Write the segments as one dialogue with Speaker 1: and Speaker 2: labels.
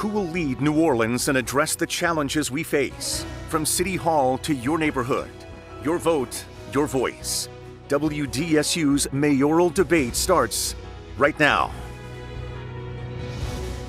Speaker 1: Who will lead New Orleans and address the challenges we face? From City Hall to your neighborhood. Your vote, your voice. WDSU's mayoral debate starts right now.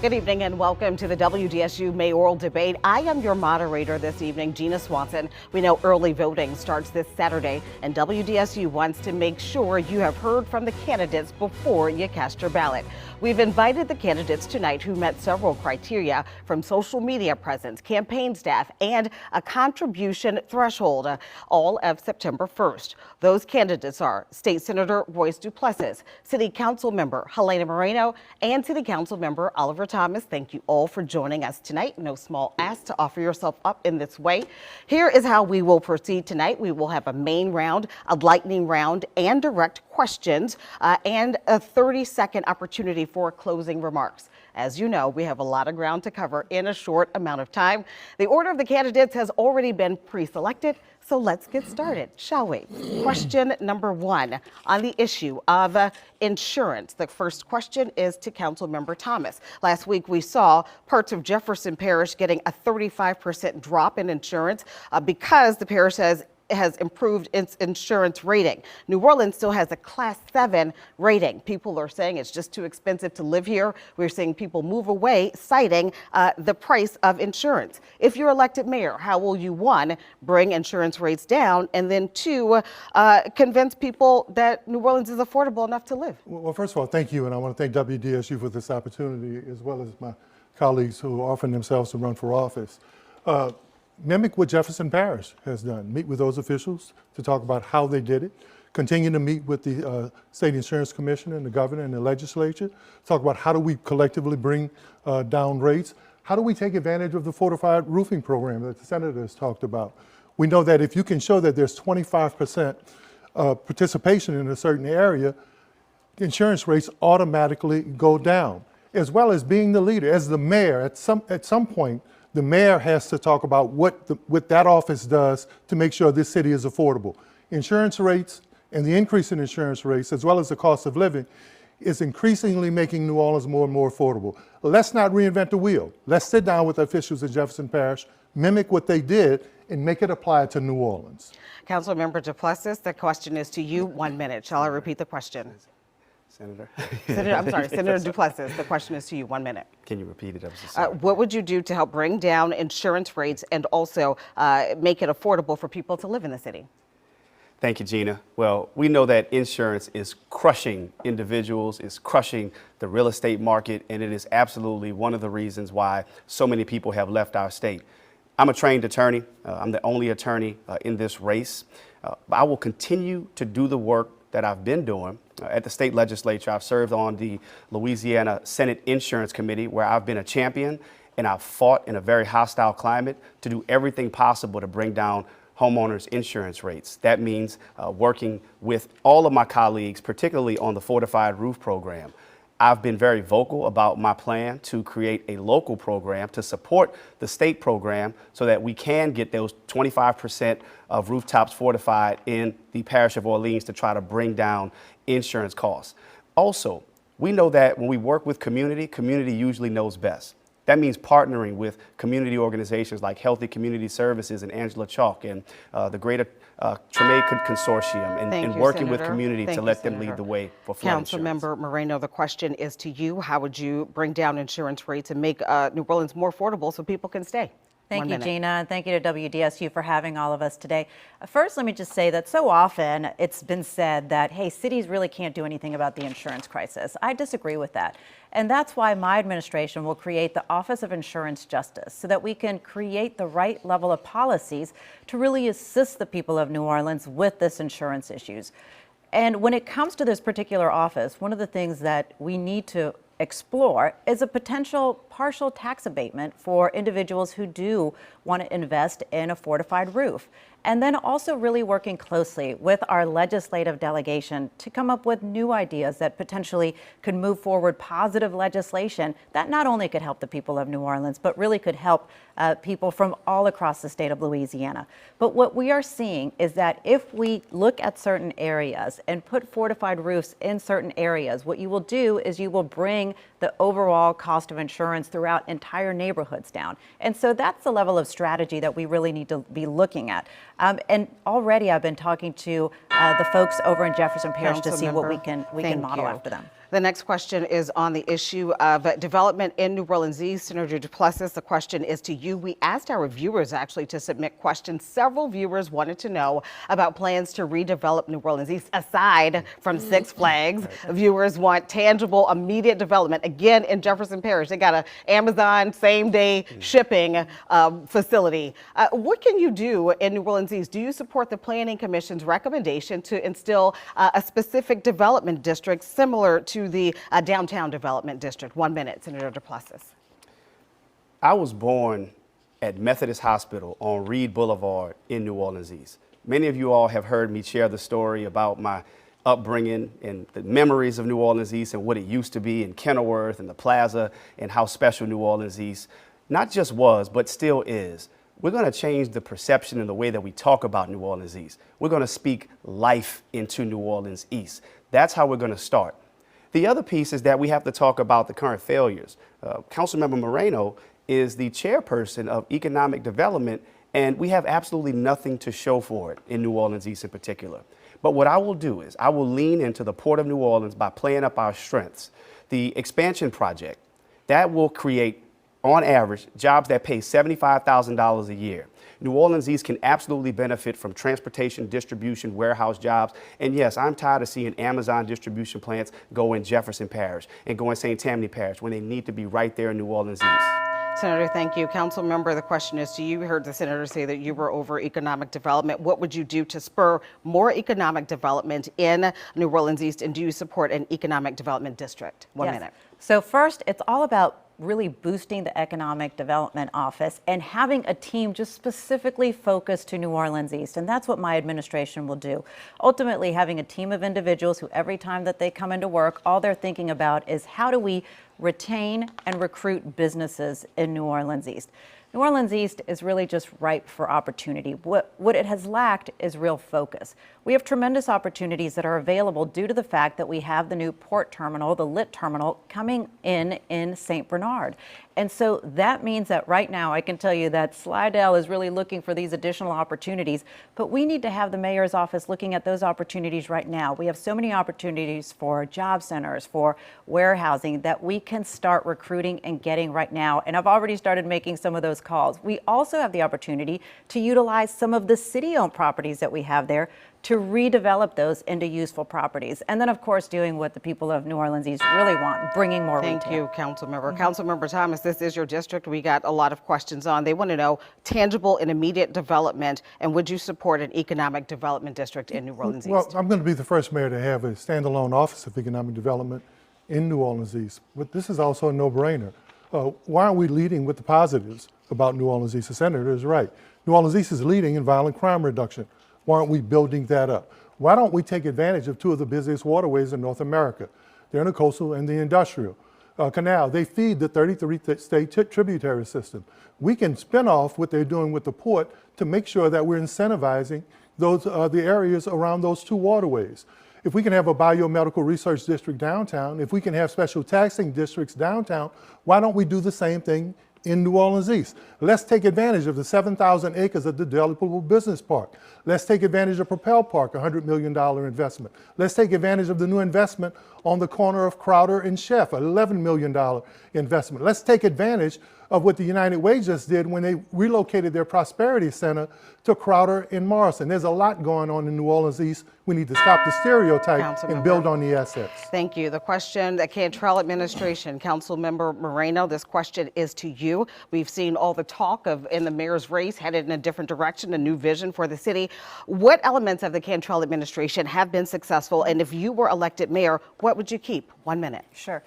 Speaker 2: Good evening and welcome to the WDSU mayoral debate. I am your moderator this evening, Gina Swanson. We know early voting starts this Saturday, and WDSU wants to make sure you have heard from the candidates before you cast your ballot. We've invited the candidates tonight who met several criteria, from social media presence, campaign staff, and a contribution threshold, all of September 1st. Those candidates are State Senator Royce Duplessis, City Council Member Helena Moreno, and City Council Member Oliver Thomas. Thank you all for joining us tonight. No small ask to offer yourself up in this way. Here is how we will proceed tonight. We will have a main round, a lightning round, and direct questions, and a 30-second opportunity for closing remarks. As you know, we have a lot of ground to cover in a short amount of time. The order of the candidates has already been pre-selected, so let's get started, shall we? Question number one on the issue of insurance. The first question is to Councilmember Thomas. Last week we saw parts of Jefferson Parish getting a 35% drop in insurance because the parish has improved its insurance rating. New Orleans still has a Class 7 rating. People are saying it's just too expensive to live here. We're seeing people move away, citing the price of insurance. If you're elected mayor, how will you, one, bring insurance rates down, and then two, convince people that New Orleans is affordable enough to live?
Speaker 3: Well, first of all, thank you, and I want to thank WDSU for this opportunity, as well as my colleagues who offer themselves to run for office. Mimic what Jefferson Parish has done. Meet with those officials to talk about how they did it. Continue to meet with the State Insurance Commission and the governor and the legislature. Talk about how do we collectively bring down rates. How do we take advantage of the fortified roofing program that the senator has talked about? We know that if you can show that there's 25% participation in a certain area, insurance rates automatically go down. As well as being the leader, as the mayor, at some point, the mayor has to talk about what that office does to make sure this city is affordable. Insurance rates and the increase in insurance rates, as well as the cost of living, is increasingly making New Orleans more and more affordable. Let's not reinvent the wheel. Let's sit down with the officials in Jefferson Parish, mimic what they did, and make it apply to New Orleans.
Speaker 2: Councilmember Duplessis, the question is to you. 1 minute. Shall I repeat the question?
Speaker 4: Senator.
Speaker 2: Senator Duplessis, the question is to you. 1 minute.
Speaker 4: Can you repeat it?
Speaker 2: What would you do to help bring down insurance rates and also make it affordable for people to live in the city?
Speaker 4: Thank you, Gina. Well, we know that insurance is crushing individuals, is crushing the real estate market, and it is absolutely one of the reasons why so many people have left our state. I'm a trained attorney. I'm the only attorney in this race. I will continue to do the work that I've been doing at the state legislature. I've served on the Louisiana Senate Insurance Committee, where I've been a champion, and I've fought in a very hostile climate to do everything possible to bring down homeowners' insurance rates. That means working with all of my colleagues, particularly on the fortified roof program. I've been very vocal about my plan to create a local program to support the state program so that we can get those 25% of rooftops fortified in the parish of Orleans to try to bring down insurance costs. Also, we know that when we work with community, community usually knows best. That means partnering with community organizations like Healthy Community Services and Angela Chalk and the Greater Treme Consortium and working with community to let them lead the way for flood insurance.
Speaker 2: Councilmember Moreno, the question is to you. How would you bring down insurance rates and make New Orleans more affordable so people can stay?
Speaker 5: Thank you, Gina, and thank you to WDSU for having all of us today. First, let me just say that so often it's been said that, hey, cities really can't do anything about the insurance crisis. I disagree with that. And that's why my administration will create the Office of Insurance Justice so that we can create the right level of policies to really assist the people of New Orleans with this insurance issues. And when it comes to this particular office, one of the things that we need to explore is a potential partial tax abatement for individuals who do want to invest in a fortified roof. And then also really working closely with our legislative delegation to come up with new ideas that potentially could move forward positive legislation that not only could help the people of New Orleans, but really could help people from all across the state of Louisiana. But what we are seeing is that if we look at certain areas and put fortified roofs in certain areas, what you will do is you will bring the overall cost of insurance throughout entire neighborhoods down. And so that's the level of strategy that we really need to be looking at. And already I've been talking to the folks over in Jefferson Parish to see what we can model after them.
Speaker 2: The next question is on the issue of development in New Orleans East. Senator Duplessis, the question is to you. We asked our viewers actually to submit questions. Several viewers wanted to know about plans to redevelop New Orleans East aside from Six Flags. Viewers want tangible, immediate development. Again, in Jefferson Parish, they got an Amazon same-day shipping facility. What can you do in New Orleans East? Do you support the Planning Commission's recommendation to instill a specific development district similar to the downtown development district? 1 minute, Senator Duplessis.
Speaker 4: I was born at Methodist Hospital on Reed Boulevard in New Orleans East. Many of you all have heard me share the story about my upbringing and the memories of New Orleans East and what it used to be in Kenilworth and the Plaza and how special New Orleans East not just was, but still is. We're going to change the perception and the way that we talk about New Orleans East. We're going to speak life into New Orleans East. That's how we're going to start. The other piece is that we have to talk about the current failures. Councilmember Moreno is the chairperson of economic development, and we have absolutely nothing to show for it in New Orleans East in particular. But what I will do is I will lean into the Port of New Orleans by playing up our strengths. The expansion project, that will create, on average, jobs that pay $75,000 a year. New Orleans East can absolutely benefit from transportation, distribution, warehouse jobs. And yes, I'm tired of seeing Amazon distribution plants go in Jefferson Parish and go in St. Tammany Parish when they need to be right there in New Orleans East.
Speaker 2: Senator, thank you. Council member, the question is to you. We heard the senator say that you were over economic development. What would you do to spur more economic development in New Orleans East? And do you support an economic development district? 1 minute.
Speaker 5: So first, it's all about really boosting the Economic Development Office and having a team just specifically focused to New Orleans East. And that's what my administration will do. Ultimately, having a team of individuals who every time that they come into work, all they're thinking about is how do we retain and recruit businesses in New Orleans East. New Orleans East is really just ripe for opportunity. What it has lacked is real focus. We have tremendous opportunities that are available due to the fact that we have the new port terminal, the LIT terminal, coming in St. Bernard. And so that means that right now I can tell you that Slidell is really looking for these additional opportunities, but we need to have the mayor's office looking at those opportunities right now. We have so many opportunities for job centers, for warehousing that we can start recruiting and getting right now. And I've already started making some of those calls. We also have the opportunity to utilize some of the city-owned properties that we have there to redevelop those into useful properties. And then, of course, doing what the people of New Orleans East really want, bringing more retail.
Speaker 2: Thank you, Councilmember. Councilmember Thomas, this is your district. We got a lot of questions on. They want to know tangible and immediate development, and would you support an economic development district in New Orleans East?
Speaker 3: Well, I'm going to be the first mayor to have a standalone Office of Economic Development in New Orleans East. But this is also a no-brainer. Why aren't we leading with the positives about New Orleans East? The senator is right. New Orleans East is leading in violent crime reduction. Why aren't we building that up? Why don't we take advantage of two of the busiest waterways in North America, the intercoastal and the industrial canal? They feed the 33 state tributary system. We can spin off what they're doing with the port to make sure that we're incentivizing those the areas around those two waterways. If we can have a biomedical research district downtown, if we can have special taxing districts downtown, why don't we do the same thing in New Orleans East? Let's take advantage of the 7,000 acres of the developable business park. Let's take advantage of Propel Park, $100 million investment. Let's take advantage of the new investment on the corner of Crowder and Chef, $11 million investment. Let's take advantage of what the United Way just did when they relocated their Prosperity Center to Crowder and Morrison. There's a lot going on in New Orleans East. We need to stop the stereotype and build on the assets.
Speaker 2: Thank you. The question, the Cantrell administration, Councilmember Moreno, this question is to you. We've seen all the talk of in the mayor's race headed in a different direction, a new vision for the city. What elements of the Cantrell administration have been successful? And if you were elected mayor, what would you keep? 1 minute.
Speaker 5: Sure.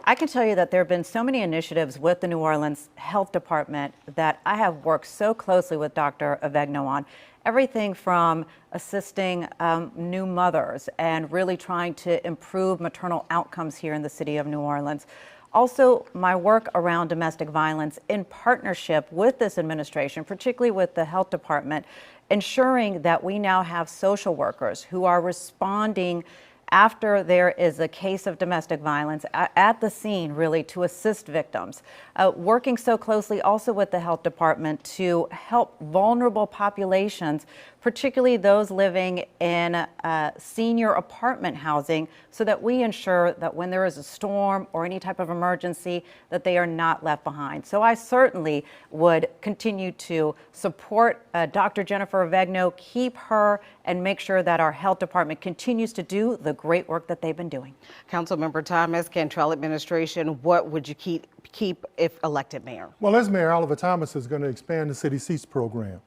Speaker 5: I can tell you that there have been so many initiatives with the New Orleans Health Department that I have worked so closely with Dr. Avegno on. Everything from assisting new mothers and really trying to improve maternal outcomes here in the city of New Orleans. Also, my work around domestic violence in partnership with this administration, particularly with the health department, ensuring that we now have social workers who are responding after there is a case of domestic violence at the scene, really, to assist victims. Working so closely also with the health department to help vulnerable populations, particularly those living in senior apartment housing, so that we ensure that when there is a storm or any type of emergency, that they are not left behind. So I certainly would continue to support Dr. Jennifer Avegno, keep her, and make sure that our health department continues to do the great work that they've been doing.
Speaker 2: Councilmember Thomas, Cantrell administration, what would you keep if elected mayor?
Speaker 3: Well, as mayor, Oliver Thomas is going to expand the City Seats program.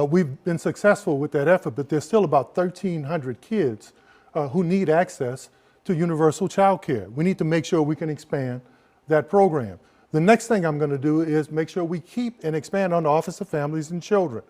Speaker 3: We've been successful with that effort, but there's still about 1,300 kids who need access to universal child care. We need to make sure we can expand that program. The next thing I'm going to do is make sure we keep and expand on the Office of Families and Children.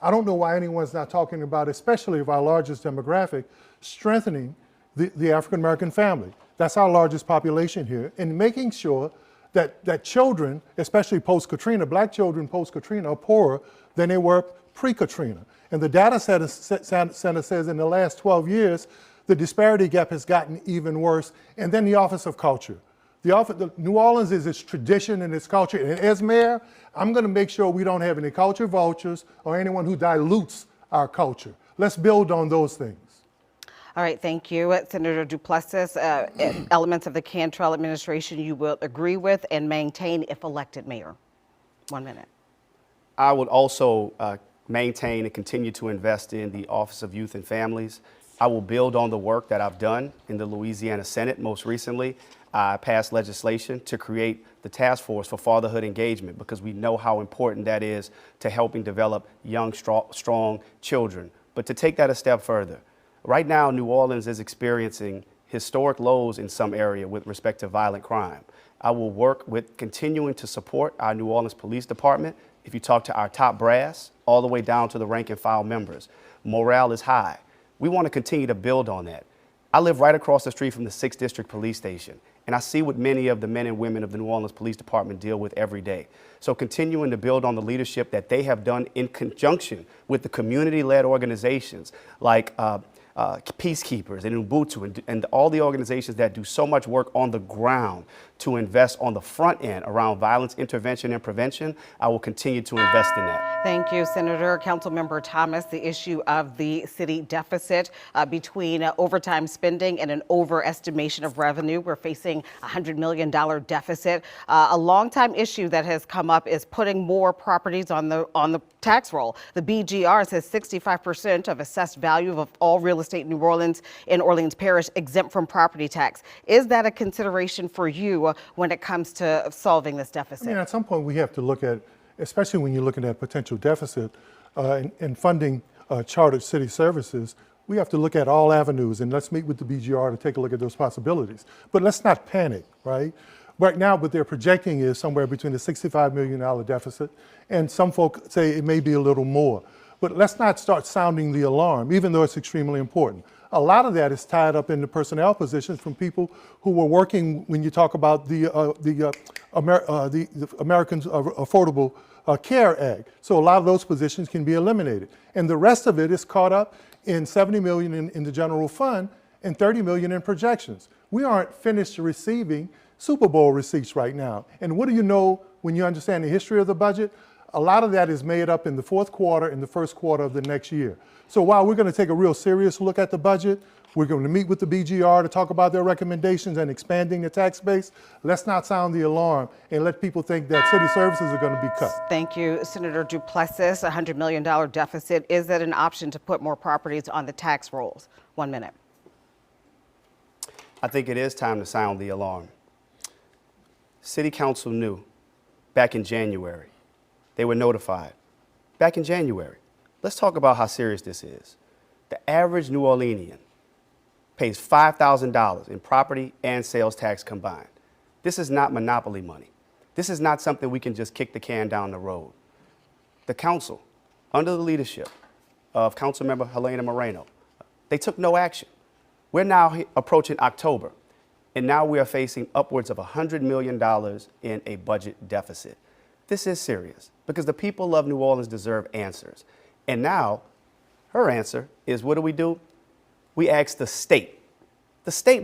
Speaker 3: I don't know why anyone's not talking about, especially of our largest demographic, strengthening the African American family. That's our largest population here, and making sure that children, especially post-Katrina, black children post-Katrina, are poorer than they were pre-Katrina. And the data center says in the last 12 years, the disparity gap has gotten even worse. And then the Office of Culture. The New Orleans is its tradition and its culture. And as mayor, I'm going to make sure we don't have any culture vultures or anyone who dilutes our culture. Let's build on those things.
Speaker 2: All right, thank you. Senator Duplessis, elements of the Cantrell administration you will agree with and maintain if elected mayor. 1 minute.
Speaker 4: I would also maintain and continue to invest in the Office of Youth and Families. I will build on the work that I've done in the Louisiana Senate. Most recently, I passed legislation to create the task force for fatherhood engagement because we know how important that is to helping develop young, strong children. But to take that a step further, right now, New Orleans is experiencing historic lows in some area with respect to violent crime. I will work with continuing to support our New Orleans Police Department. If you talk to our top brass, all the way down to the rank and file members, morale is high. We want to continue to build on that. I live right across the street from the 6th District Police Station, and I see what many of the men and women of the New Orleans Police Department deal with every day. So continuing to build on the leadership that they have done in conjunction with the community-led organizations like Peacekeepers and Ubuntu and all the organizations that do so much work on the ground to invest on the front end around violence intervention and prevention, I will continue to invest in that.
Speaker 2: Thank you, Senator. Councilmember Thomas, the issue of the city deficit between overtime spending and an overestimation of revenue. We're facing a $100 million deficit. A longtime issue that has come up is putting more properties on the tax roll. The BGR says 65% of assessed value of all real estate in New Orleans in Orleans Parish exempt from property tax. Is that a consideration for you when it comes to solving this deficit?
Speaker 3: I mean, at some point we have to look at, especially when you're looking at potential deficit and funding chartered city services, we have to look at all avenues, and let's meet with the BGR to take a look at those possibilities. But let's not panic, right? Right now, what they're projecting is somewhere between a $65 million deficit, and some folk say it may be a little more. But let's not start sounding the alarm, even though it's extremely important. A lot of that is tied up in the personnel positions from people who were working when you talk about the Americans Affordable Care Act. So a lot of those positions can be eliminated. And the rest of it is caught up in $70 million in the general fund and $30 million in projections. We aren't finished receiving Super Bowl receipts right now. And what do you know when you understand the history of the budget? A lot of that is made up in the fourth quarter and the first quarter of the next year. So while we're going to take a real serious look at the budget, we're going to meet with the BGR to talk about their recommendations and expanding the tax base. Let's not sound the alarm and let people think that city services are going to be cut.
Speaker 2: Thank you, Senator Duplessis. A $100 million deficit. Is that an option to put more properties on the tax rolls? 1 minute.
Speaker 4: I think it is time to sound the alarm. City Council knew back in January. They were notified back in January. Let's talk about how serious this is. The average New Orleanian pays $5,000 in property and sales tax combined. This is not monopoly money. This is not something we can just kick the can down the road. The council, under the leadership of Councilmember Helena Moreno, they took no action. We're now approaching October, and now we are facing upwards of $100 million in a budget deficit. This is serious because the people of New Orleans deserve answers. And now her answer is, what do? We ask the state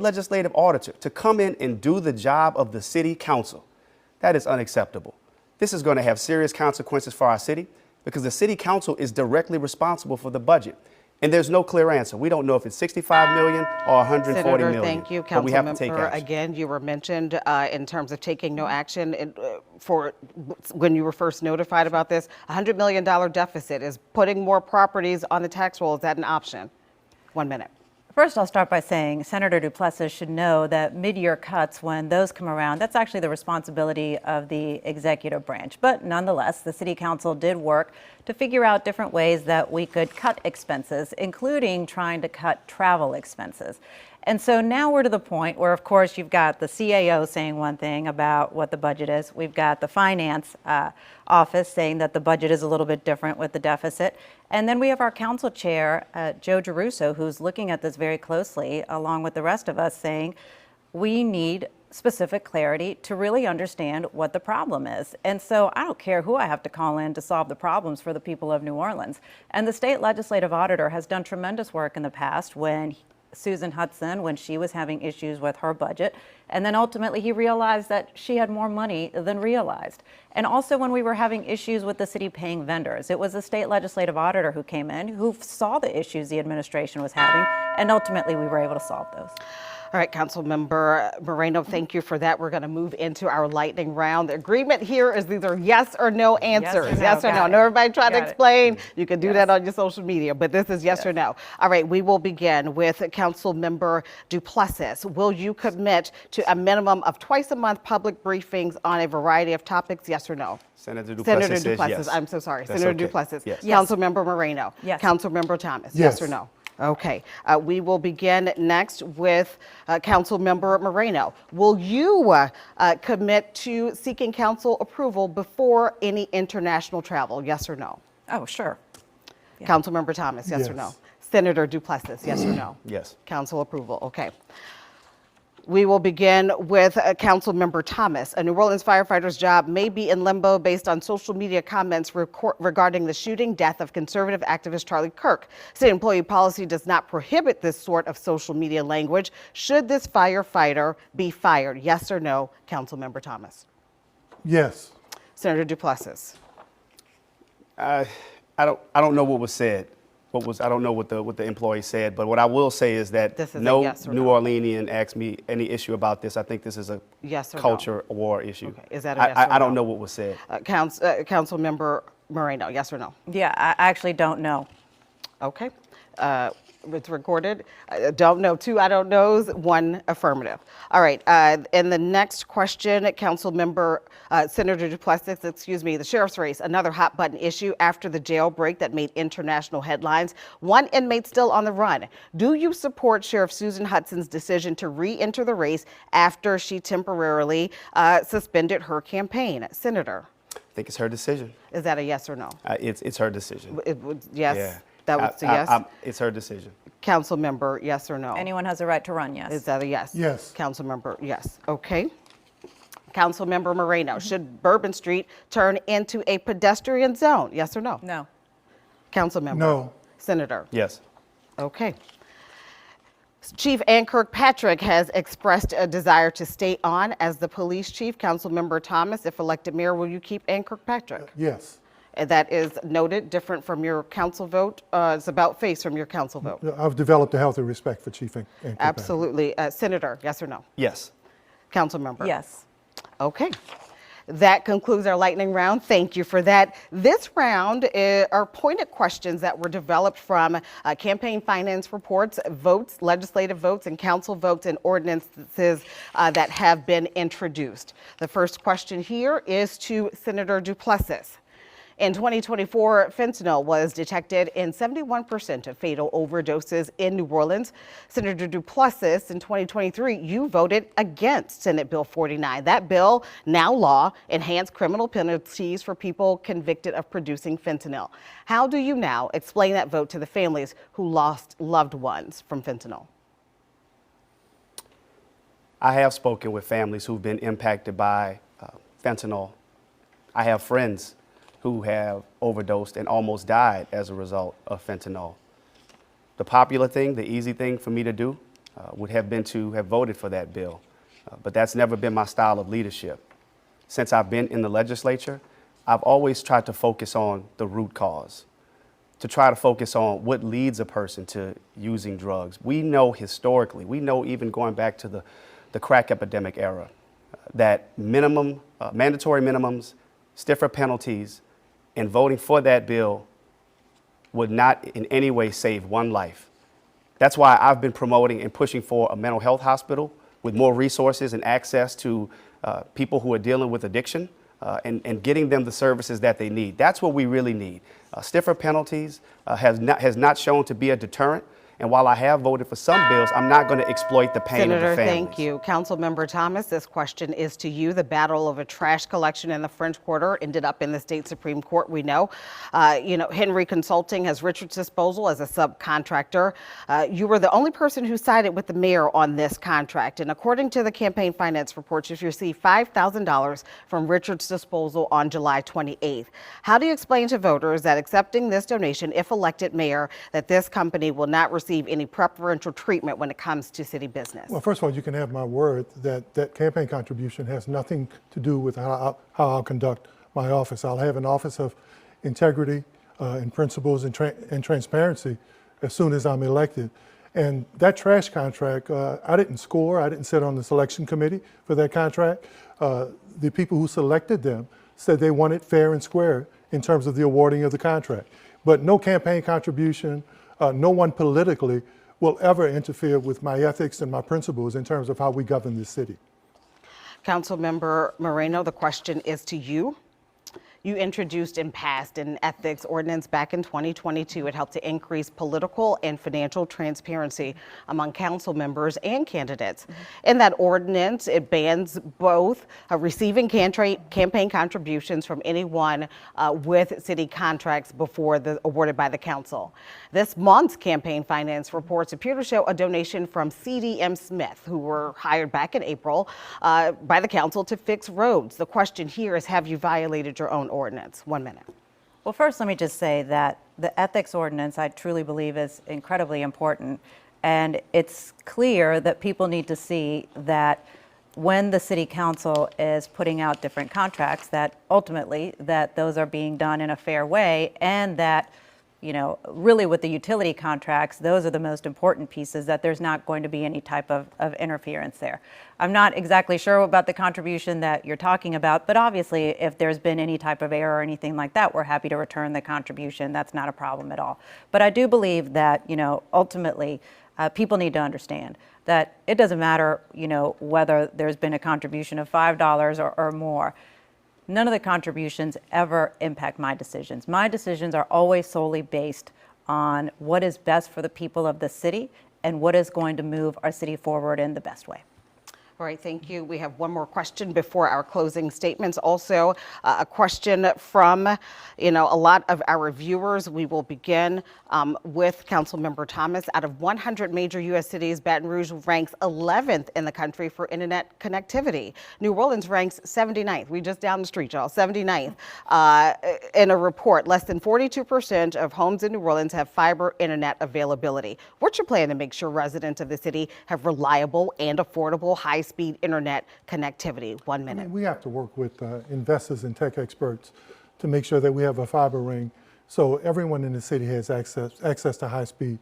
Speaker 4: legislative auditor, to come in and do the job of the city council. That is unacceptable. This is going to have serious consequences for our city because the city council is directly responsible for the budget. And there's no clear answer. We don't know if it's 65 million or 140
Speaker 2: Senator,
Speaker 4: million.
Speaker 2: thank you,
Speaker 4: but we have to take
Speaker 2: Councilmember.
Speaker 4: action.
Speaker 2: Again, you were mentioned in terms of taking no action for when you were first notified about this. $100 million deficit. Is putting more properties on the tax roll, is that an option? 1 minute.
Speaker 5: First, I'll start by saying Senator Duplessis should know that mid-year cuts, when those come around, that's actually the responsibility of the executive branch. But nonetheless, the City Council did work to figure out different ways that we could cut expenses, including trying to cut travel expenses. And so now we're to the point where, of course, you've got the CAO saying one thing about what the budget is. We've got the finance office saying that the budget is a little bit different with the deficit. And then we have our council chair, Joe Giarrusso, who's looking at this very closely, along with the rest of us, saying we need specific clarity to really understand what the problem is. And so I don't care who I have to call in to solve the problems for the people of New Orleans. And the state legislative auditor has done tremendous work in the past when Susan Hudson, when she was having issues with her budget. And then ultimately he realized that she had more money than realized. And also when we were having issues with the city paying vendors, it was the state legislative auditor who came in, who saw the issues the administration was having, and ultimately we were able to solve those.
Speaker 2: All right, Councilmember Moreno, thank you for that. We're going to move into our lightning round. The agreement here is either yes or no answers. Yes or no. I know everybody trying to explain. You can do that on your social media, but this is yes or no. All right, we will begin with Councilmember Duplessis. Will you commit to a minimum of twice a month public briefings on a variety of topics, yes or no?
Speaker 4: Senator Duplessis says
Speaker 2: Duplessis,
Speaker 4: yes.
Speaker 2: I'm so sorry.
Speaker 4: That's
Speaker 2: Senator
Speaker 4: okay.
Speaker 2: Duplessis.
Speaker 4: Yes.
Speaker 2: Councilmember Moreno.
Speaker 5: Yes.
Speaker 2: Councilmember Thomas. Yes or no? Okay, we will begin next with Councilmember Moreno. Will you commit to seeking council approval before any international travel? Yes or no?
Speaker 5: Oh, sure. Yeah.
Speaker 2: Councilmember Thomas, yes or no?
Speaker 3: Yes.
Speaker 2: Senator Duplessis, yes or no?
Speaker 4: Yes.
Speaker 2: Council approval, okay. We will begin with Councilmember Thomas. A New Orleans firefighter's job may be in limbo based on social media comments regarding the shooting death of conservative activist Charlie Kirk. City employee policy does not prohibit this sort of social media language. Should this firefighter be fired? Yes or no, Councilmember Thomas?
Speaker 3: Yes.
Speaker 2: Senator Duplessis?
Speaker 4: I don't know what was said. I don't know what the employee said, but what I will say is that
Speaker 2: This is a
Speaker 4: no
Speaker 2: yes or
Speaker 4: New
Speaker 2: no.
Speaker 4: Orleanian asked me any issue about this. I think this is a
Speaker 2: Yes or no?
Speaker 4: culture war issue.
Speaker 2: Okay. Is that a yes or
Speaker 4: I don't
Speaker 2: no?
Speaker 4: know what was said.
Speaker 2: Councilmember Moreno, yes or no?
Speaker 5: Yeah, I actually don't know.
Speaker 2: Okay. It's recorded. Don't know, 2 I don't knows, 1 affirmative. All right. And the next question, Councilmember Senator Duplessis, the sheriff's race, another hot button issue after the jailbreak that made international headlines. 1 inmate still on the run. Do you support Sheriff Susan Hudson's decision to re-enter the race after she temporarily suspended her campaign? Senator,
Speaker 4: I think it's her decision.
Speaker 2: is that a yes or no?
Speaker 4: It's her decision.
Speaker 2: It would, yes.
Speaker 4: Yeah.
Speaker 2: That was a yes.
Speaker 4: It's her decision.
Speaker 2: Council member, yes or no?
Speaker 5: Anyone has a right to run, yes.
Speaker 2: Is that a yes?
Speaker 3: Yes.
Speaker 2: Council member, yes. Okay. Council member Moreno, should Bourbon Street turn into a pedestrian zone? Yes or no?
Speaker 5: No.
Speaker 2: Council member?
Speaker 3: No.
Speaker 2: Senator?
Speaker 4: Yes.
Speaker 2: Okay. Chief Ann Kirkpatrick has expressed a desire to stay on as the police chief. Council member Thomas, if elected mayor, will you keep Ann Kirkpatrick?
Speaker 3: Yes.
Speaker 2: That is noted, different from your council vote. It's about face from your council vote.
Speaker 3: I've developed a healthy respect for Chief Ann Kirkpatrick.
Speaker 2: Absolutely. Senator, yes or no?
Speaker 4: Yes.
Speaker 2: Council member?
Speaker 5: Yes.
Speaker 2: Okay. That concludes our lightning round. Thank you for that. This round are pointed questions that were developed from campaign finance reports, votes, legislative votes, and council votes and ordinances that have been introduced. The first question here is to Senator Duplessis. In 2024, fentanyl was detected in 71% of fatal overdoses in New Orleans. Senator Duplessis, in 2023, you voted against Senate Bill 49. That bill, now law, enhanced criminal penalties for people convicted of producing fentanyl. How do you now explain that vote to the families who lost loved ones from fentanyl?
Speaker 4: I have spoken with families who've been impacted by fentanyl. I have friends who have overdosed and almost died as a result of fentanyl. The popular thing, the easy thing for me to do would have been to have voted for that bill, but that's never been my style of leadership. Since I've been in the legislature, I've always tried to focus on the root cause, to try to focus on what leads a person to using drugs. We know historically, we know even going back to the crack epidemic era, that mandatory minimums, stiffer penalties, and voting for that bill would not in any way save one life. That's why I've been promoting and pushing for a mental health hospital with more resources and access to people who are dealing with addiction and getting them the services that they need. That's what we really need. Stiffer penalties has not shown to be a deterrent. And while I have voted for some bills, I'm not going to exploit the pain of the families.
Speaker 2: Senator, thank you. Councilmember Thomas, this question is to you. The battle over trash collection in the French Quarter ended up in the state Supreme Court, we know. Henry Consulting has Richards Disposal as a subcontractor. You were the only person who sided with the mayor on this contract. And according to the campaign finance reports, you received $5,000 from Richards Disposal on July 28th. How do you explain to voters that accepting this donation, if elected mayor, that this company will not receive any preferential treatment when it comes to city business?
Speaker 3: Well, first of all, you can have my word that that campaign contribution has nothing to do with how I'll conduct my office. I'll have an office of integrity and principles and transparency as soon as I'm elected. And that trash contract, I didn't score. I didn't sit on the selection committee for that contract. The people who selected them said they wanted fair and square in terms of the awarding of the contract. But no campaign contribution, no one politically will ever interfere with my ethics and my principles in terms of how we govern this city.
Speaker 2: Councilmember Moreno, the question is to you. You introduced and passed an ethics ordinance back in 2022. It helped to increase political and financial transparency among council members and candidates. In that ordinance, it bans both receiving campaign contributions from anyone with city contracts awarded by the council. This month's campaign finance reports appear to show a donation from CDM Smith, who were hired back in April by the council to fix roads. The question here is, have you violated your own ordinance? 1 minute.
Speaker 5: Well, first, let me just say that the ethics ordinance, I truly believe, is incredibly important. And it's clear that people need to see that when the city council is putting out different contracts, that ultimately that those are being done in a fair way, and that, you know, really with the utility contracts, those are the most important pieces, that there's not going to be any type of interference there. I'm not exactly sure about the contribution that you're talking about, but obviously if there's been any type of error or anything like that, we're happy to return the contribution. That's not a problem at all. But I do believe that, you know, ultimately people need to understand that it doesn't matter, you know, whether there's been a contribution of $5 or more. None of the contributions ever impact my decisions. My decisions are always solely based on what is best for the people of the city and what is going to move our city forward in the best way.
Speaker 2: All right, thank you. We have one more question before our closing statements. Also, a question from, a lot of our viewers. We will begin with Councilmember Thomas. Out of 100 major U.S. cities, Baton Rouge ranks 11th in the country for internet connectivity. New Orleans ranks 79th. We just down the street, y'all, 79th. In a report, less than 42% of homes in New Orleans have fiber internet availability. What's your plan to make sure residents of the city have reliable and affordable high-speed internet connectivity? 1 minute.
Speaker 3: We have to work with investors and tech experts to make sure that we have a fiber ring so everyone in the city has access to high-speed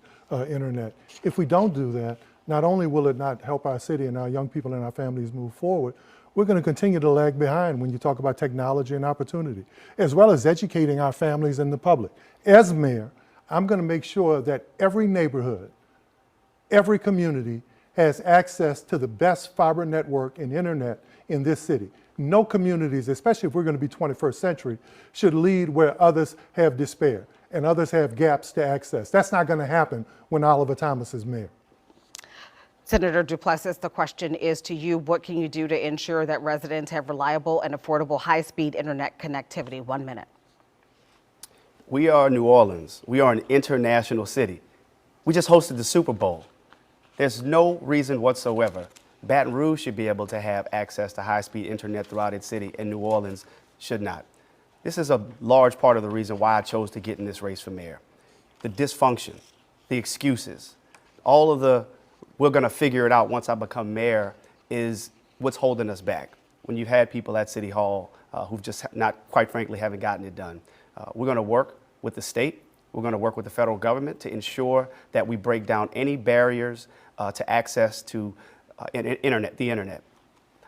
Speaker 3: internet. If we don't do that, not only will it not help our city and our young people and our families move forward, we're going to continue to lag behind when you talk about technology and opportunity, as well as educating our families and the public. As mayor, I'm going to make sure that every neighborhood, every community has access to the best fiber network and internet in this city. No communities, especially if we're going to be 21st century, should lead where others have despair and others have gaps to access. That's not going to happen when Oliver Thomas is mayor.
Speaker 2: Senator Duplessis, the question is to you. What can you do to ensure that residents have reliable and affordable high-speed internet connectivity? 1 minute.
Speaker 4: We are New Orleans. We are an international city. We just hosted the Super Bowl. There's no reason whatsoever Baton Rouge should be able to have access to high-speed internet throughout its city, and New Orleans should not. This is a large part of the reason why I chose to get in this race for mayor. The dysfunction, the excuses, all of the we're going to figure it out once I become mayor is what's holding us back. When you've had people at City Hall who've just not, quite frankly, haven't gotten it done. We're going to work with the state. We're going to work with the federal government to ensure that we break down any barriers to access to the internet,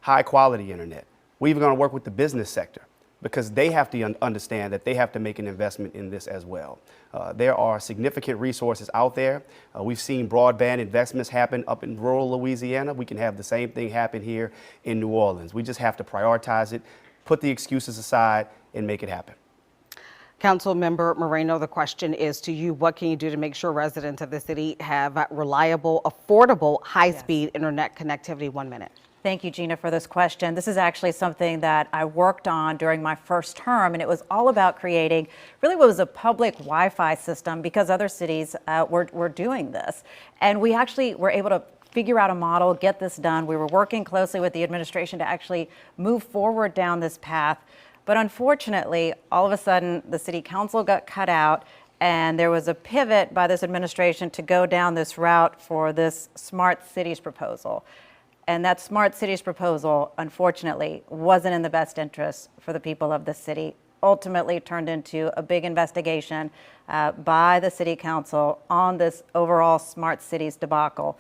Speaker 4: high quality internet. We're even going to work with the business sector because they have to understand that they have to make an investment in this as well. There are significant resources out there. We've seen broadband investments happen up in rural Louisiana. We can have the same thing happen here in New Orleans. We just have to prioritize it, put the excuses aside, and make it happen.
Speaker 2: Councilmember Moreno, the question is to you. What can you do to make sure residents of the city have reliable, affordable, high-speed internet connectivity? 1 minute.
Speaker 5: Thank you, Gina, for this question. This is actually something that I worked on during my first term, and it was all about creating really what was a public Wi-Fi system because other cities were doing this. And we actually were able to figure out a model, get this done. We were working closely with the administration to actually move forward down this path. But unfortunately, all of a sudden, the city council got cut out, and there was a pivot by this administration to go down this route for this smart cities proposal. And that smart cities proposal, unfortunately, wasn't in the best interest for the people of the city. Ultimately turned into a big investigation by the city council on this overall smart cities debacle.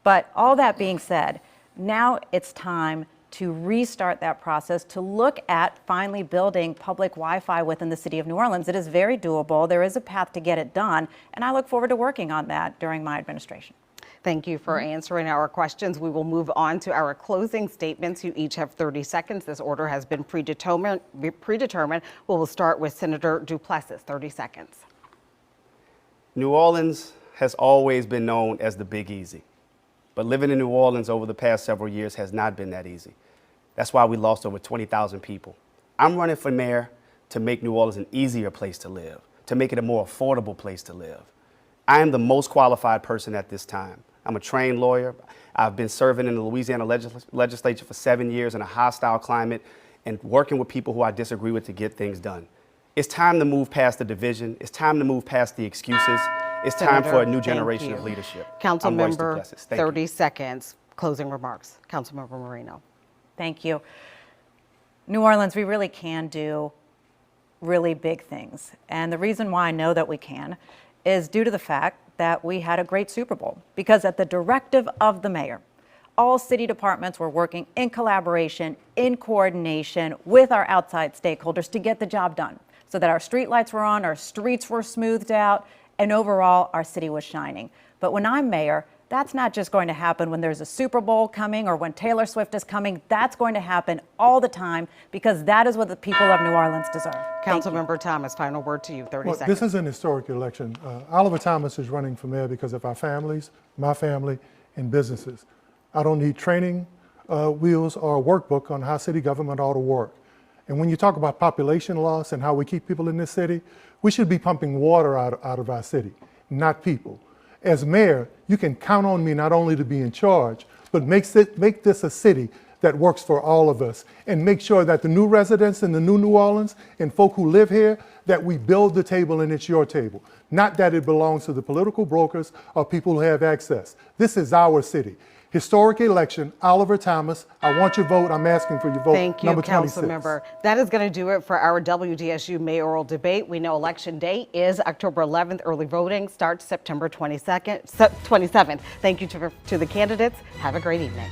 Speaker 5: But all that being said, now it's time to restart that process, to look at finally building public Wi-Fi within the city of New Orleans. It is very doable. There is a path to get it done, and I look forward to working on that during my administration.
Speaker 2: Thank you for answering our questions. We will move on to our closing statements. You each have 30 seconds. This order has been predetermined. We will start with Senator Duplessis, 30 seconds.
Speaker 4: New Orleans has always been known as the Big Easy, but living in New Orleans over the past several years has not been that easy. That's why we lost over 20,000 people. I'm running for mayor to make New Orleans an easier place to live, to make it a more affordable place to live. I am the most qualified person at this time. I'm a trained lawyer. I've been serving in the Louisiana legislature for 7 years in a hostile climate and working with people who I disagree with to get things done. It's time to move past the division. It's time to move past the excuses. It's time for a new generation of leadership.
Speaker 2: Councilmember, 30 seconds, closing remarks. Councilmember Moreno.
Speaker 5: Thank you. New Orleans, we really can do really big things. And the reason why I know that we can is due to the fact that we had a great Super Bowl, because at the directive of the mayor, all city departments were working in collaboration, in coordination with our outside stakeholders to get the job done so that our street lights were on, our streets were smoothed out, and overall our city was shining. But when I'm mayor, that's not just going to happen when there's a Super Bowl coming or when Taylor Swift is coming. That's going to happen all the time because that is what the people of New Orleans deserve.
Speaker 2: Councilmember Thomas, final word to you, 30 seconds.
Speaker 3: This is an historic election. Oliver Thomas is running for mayor because of our families, my family, and businesses. I don't need training wheels or a workbook on how city government ought to work. And when you talk about population loss and how we keep people in this city, we should be pumping water out of our city, not people. As mayor, you can count on me not only to be in charge, but make this a city that works for all of us and make sure that the new residents in the New Orleans and folk who live here, that we build the table and it's your table. Not that it belongs to the political brokers or people who have access. This is our city. Historic election, Oliver Thomas. I want your vote. I'm asking for your vote.
Speaker 2: Thank you, Councilmember. That is going to do it for our WDSU mayoral debate. We know Election Day is October 11th. Early voting starts September 27th. Thank you to the candidates. Have a great evening.